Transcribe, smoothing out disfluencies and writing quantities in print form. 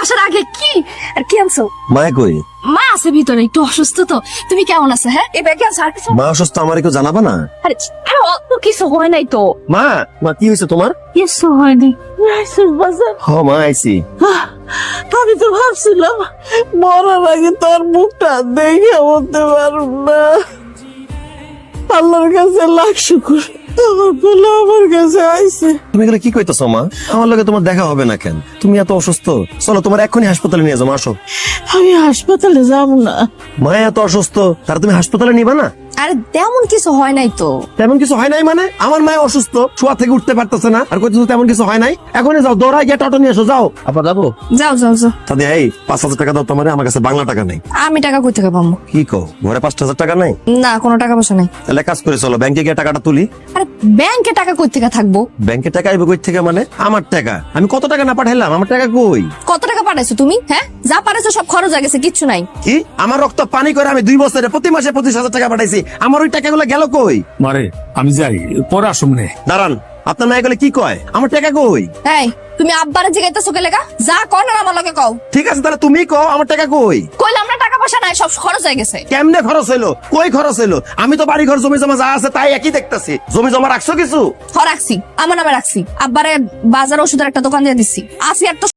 আসার আগে কি আর কি আনছো? মায়া কই? মা আছে ভিতরে, একটু অসুস্থ তো। তুমি কেমন আছো? হ্যাঁ, এই ব্যাগে আছে আর কিছু? মা অসুস্থ, আমার কেউ জানাবা না? আরে আরে অত কিছু হয় নাই তো। মা, মা কি হয়েছে তোমার? কিছু হয়নি। হ মা, আইছি। আমি তো ভাবছিলাম মরার আগে তোর মুখটা দেখে বলতে পারব না। আল্লাহর কাছে লাখ শুকুর, তোমার বলে আমার কাছে আইছে। তুমি এগুলো কি কইতেছো মা? আমার লগে তোমার দেখা হবে না কেন? তুমি এত অসুস্থ, চলো তোমার এক্ষুনি হাসপাতালে নিয়ে যাও। আসো। আমি হাসপাতালে যাব না। মায়া এত অসুস্থ, তারা তুমি হাসপাতালে নিবা না? আরে তেমন কিছু হয় নাই তো। তেমন কিছু হয় নাই মানে? আমার মায়া অসুস্থ, শোয়া থেকে উঠতে পারতেছে না, আর কইতেছো তেমন কিছু হয় নাই। এখনই যাও, দৌড়াই গিয়ে টোটো নিয়ে এসো। যাও। আবার যাবো? যাও যাও যাও। তাদের এই 5,000 টাকা দাও তোমার, আমার কাছে বাংলা টাকা নেই। আমি টাকা কই থেকে পাবো? কি কো, ঘরে 5,000 টাকা নাই? না, কোনো টাকা পয়সা নাই। তাহলে কাজ করে চলো, ব্যাংকে গিয়ে টাকাটা তুলি। আরে ব্যাংকে টাকা কই থেকে থাকবো? ব্যাংকে টাকা আইবে কই থেকে মানে? আমার টাকা। আমি কত টাকা না পাঠাইলাম, আমার টাকা কই? কত টাকা পাঠাইছো তুমি? হ্যাঁ, যা পাঠাইছো সব খরচ হয়ে গেছে, কিচ্ছু নাই। কি? আমার রক্ত পানি করে আমি 2 বছরে প্রতি মাসে 25,000 টাকা পাঠাইছি, আমার ওই টাকাগুলো গেল কই? মারে আমি যাই, পরে আসুম নে। দাঁড়ান, আপনার না এগুলো কি কয়? আমার টাকা কই? এই, তুমি আব্বারে জিগাইতেছো কে লেগা? যা কর না আমার লগে কও। ঠিক আছে, তাহলে তুমি কও আমার টাকা কই? কইলাম না টাকা পয়সা নাই, সব খরচ হয়ে গেছে। কেমনে খরচ হইলো? কই খরচ হইলো? আমি তো বাড়ি ঘর জমি জমা যা আছে তাই একই দেখতাছি। জমি জমা রাখছো কিছু? রাখছি, আমার নামে রাখছি। আব্বারে বাজার ওষুধের একটা দোকান দিয়ে দিচ্ছি। আসি আর তো